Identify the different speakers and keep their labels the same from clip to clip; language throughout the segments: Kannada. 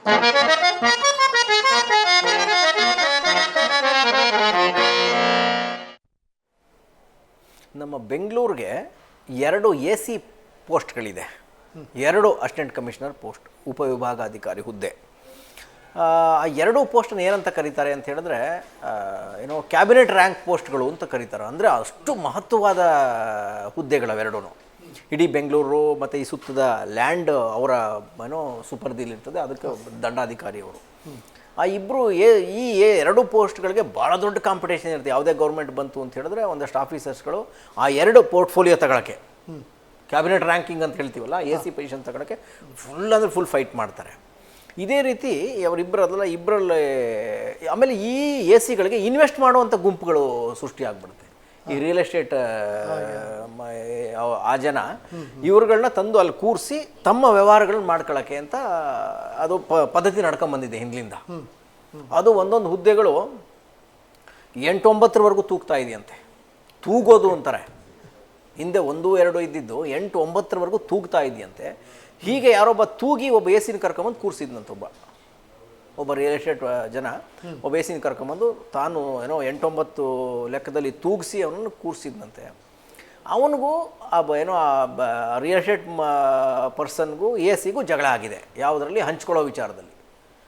Speaker 1: ನಮ್ಮ ಬೆಂಗಳೂರಿಗೆ 2 AC ಪೋಸ್ಟ್ಗಳಿದೆ, 2 ಅಸಿಸ್ಟೆಂಟ್ ಕಮಿಷನರ್ ಪೋಸ್ಟ್, ಉಪವಿಭಾಗಾಧಿಕಾರಿ ಹುದ್ದೆ. ಆ 2 ಪೋಸ್ಟನ್ನು ಏನಂತ ಕರೀತಾರೆ ಅಂತ ಹೇಳಿದ್ರೆ, ಏನೋ ಕ್ಯಾಬಿನೆಟ್ ರ್ಯಾಂಕ್ ಪೋಸ್ಟ್ಗಳು ಅಂತ ಕರೀತಾರೆ. ಅಂದರೆ ಅಷ್ಟು ಮಹತ್ವವಾದ ಹುದ್ದೆಗಳವೆರಡೂ. ಇಡೀ ಬೆಂಗಳೂರು ಮತ್ತು ಈ ಸುತ್ತದ ಲ್ಯಾಂಡ್ ಅವರ ಏನೋ ಸುಪರ್ದಿಲಿರ್ತದೆ, ಅದಕ್ಕೆ ದಂಡಾಧಿಕಾರಿಯವರು. ಆ ಇಬ್ಬರು ಈ 2 ಪೋಸ್ಟ್ಗಳಿಗೆ ಭಾಳ ದೊಡ್ಡ ಕಾಂಪಿಟೇಷನ್ ಇರುತ್ತೆ. ಯಾವುದೇ ಗೌರ್ಮೆಂಟ್ ಬಂತು ಅಂತ ಹೇಳಿದ್ರೆ ಒಂದಷ್ಟು ಆಫೀಸರ್ಸ್ಗಳು ಆ 2 ಪೋರ್ಟ್ಫೋಲಿಯೋ ತಗೊಳ್ಳೋಕ್ಕೆ, ಕ್ಯಾಬಿನೆಟ್ ರ್ಯಾಂಕಿಂಗ್ ಅಂತ ಹೇಳ್ತೀವಲ್ಲ, AC ಪೊಸಿಷನ್ ತಗೊಳ್ಳೋಕ್ಕೆ ಫುಲ್ ಫೈಟ್ ಮಾಡ್ತಾರೆ. ಇದೇ ರೀತಿ ಇಬ್ಬರಲ್ಲಿ ಆಮೇಲೆ ಈ ACಗಳಿಗೆ ಇನ್ವೆಸ್ಟ್ ಮಾಡುವಂಥ ಗುಂಪುಗಳು ಸೃಷ್ಟಿಯಾಗ್ಬಿಡುತ್ತೆ. ಈ ರಿಯಲ್ ಎಸ್ಟೇಟ್ ಆ ಜನ ಇವ್ರುಗಳನ್ನ ತಂದು ಅಲ್ಲಿ ಕೂರಿಸಿ ತಮ್ಮ ವ್ಯವಹಾರಗಳನ್ನ ಮಾಡ್ಕೊಳ್ಳೋಕ್ಕೆ ಅಂತ ಅದು ಪದ್ಧತಿ ನಡ್ಕೊಂಬಂದಿದೆ ಹಿಂದಿನಿಂದ. ಅದು ಒಂದೊಂದು ಹುದ್ದೆಗಳು 8-9ವರೆಗೂ ತೂಗ್ತಾ ಇದೆಯಂತೆ. ತೂಗೋದು ಅಂತಾರೆ. ಹಿಂದೆ 1-2 ಇದ್ದಿದ್ದು 8-9ವರೆಗೂ ತೂಗ್ತಾ ಇದೆಯಂತೆ. ಹೀಗೆ ಯಾರೊಬ್ಬ ತೂಗಿ ಒಬ್ಬ ACನ ಕರ್ಕೊಂಬಂದು ಕೂರಿಸಿದ್ನಂತ. ಒಬ್ಬ ರಿಯಲ್ ಎಸ್ಟೇಟ್ ಜನ ಒಬ್ಬ ACನ ಕರ್ಕೊಂಬಂದು ತಾನು ಏನೋ 8-9 ಲೆಕ್ಕದಲ್ಲಿ ತೂಗಿಸಿ ಅವನನ್ನು ಕೂರಿಸಿದ್ನಂತೆ. ಅವನಿಗೂ ಏನೋ ರಿಯಲ್ ಎಸ್ಟೇಟ್ ಪರ್ಸನ್ಗೂ ACಗೂ ಜಗಳ ಆಗಿದೆ, ಯಾವುದರಲ್ಲಿ ಹಂಚ್ಕೊಳ್ಳೋ ವಿಚಾರದಲ್ಲಿ.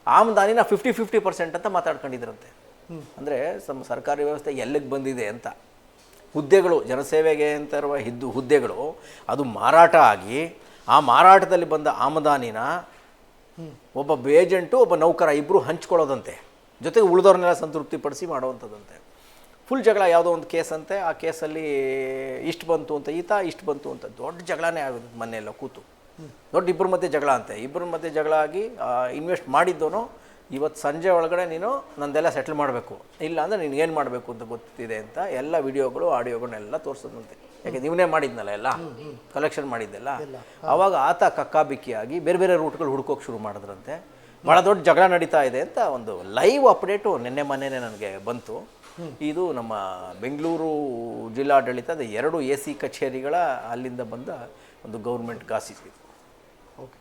Speaker 1: ಆಮದಾನಿನ 50-50% ಅಂತ ಮಾತಾಡ್ಕೊಂಡಿದ್ರಂತೆ. ಅಂದರೆ ನಮ್ಮ ಸರ್ಕಾರಿ ವ್ಯವಸ್ಥೆ ಎಲ್ಲಿಗೆ ಬಂದಿದೆ ಅಂತ. ಹುದ್ದೆಗಳು ಜನಸೇವೆಗೆ ಅಂತ ಇರುವ ಹುದ್ದೆಗಳು ಅದು ಮಾರಾಟ ಆಗಿ, ಆ ಮಾರಾಟದಲ್ಲಿ ಬಂದ ಆಮದಾನಿನ ಒಬ್ಬ ಏಜೆಂಟು ಒಬ್ಬ ನೌಕರ ಇಬ್ಬರು ಹಂಚ್ಕೊಳ್ಳೋದಂತೆ, ಜೊತೆಗೆ ಉಳಿದವ್ರನ್ನೆಲ್ಲ ಸಂತೃಪ್ತಿಪಡಿಸಿ ಮಾಡೋವಂಥದ್ದಂತೆ. ಫುಲ್ ಜಗಳ. ಯಾವುದೋ ಒಂದು ಕೇಸ್ ಅಂತೆ, ಆ ಕೇಸಲ್ಲಿ ಇಷ್ಟು ಬಂತು ಅಂತ ಈತ, ಇಷ್ಟು ಬಂತು ಅಂತ ದೊಡ್ಡ ಜಗಳನೇ ಆಗೋದು. ಮನೆಯೆಲ್ಲ ಕೂತು ದೊಡ್ಡ ಇಬ್ಬರ ಮಧ್ಯೆ ಜಗಳ ಅಂತೆ. ಇಬ್ಬರ ಮಧ್ಯೆ ಜಗಳ ಆಗಿ ಇನ್ವೆಸ್ಟ್ ಮಾಡಿದ್ದೋನು ಇವತ್ತು ಸಂಜೆ ಒಳಗಡೆ ನೀನು ನಂದೆಲ್ಲ ಸೆಟ್ಲ್ ಮಾಡಬೇಕು, ಇಲ್ಲ ಅಂದರೆ ನೀನು ಏನು ಮಾಡಬೇಕು ಅಂತ ಗೊತ್ತಿದೆ ಅಂತ ಎಲ್ಲ ವಿಡಿಯೋಗಳು ಆಡಿಯೋಗಳನ್ನೆಲ್ಲ ತೋರಿಸೋದಂತೆ. ಯಾಕೆ ಇವನೇ ಮಾಡಿದ್ನಲ್ಲ, ಎಲ್ಲ ಕಲೆಕ್ಷನ್ ಮಾಡಿದ್ದೆಲ್ಲ. ಆವಾಗ ಆತ ಕಕ್ಕಾಬಿಕ್ಕಿಯಾಗಿ ಬೇರೆ ಬೇರೆ ರೂಟ್ಗಳು ಹುಡ್ಕೋಕೆ ಶುರು ಮಾಡಿದ್ರಂತೆ. ಭಾಳ ದೊಡ್ಡ ಜಗಳ ನಡೀತಾ ಇದೆ ಅಂತ ಒಂದು ಲೈವ್ ಅಪ್ಡೇಟು ಮೊನ್ನೆ ನನಗೆ ಬಂತು. ಇದು ನಮ್ಮ ಬೆಂಗಳೂರು ಜಿಲ್ಲಾಡಳಿತದ 2 AC ಕಚೇರಿಗಳ ಅಲ್ಲಿಂದ ಬಂದ ಒಂದು ಗೌರ್ಮೆಂಟ್ ಗಾಸಿಪ್ ಇದು. ಓಕೆ.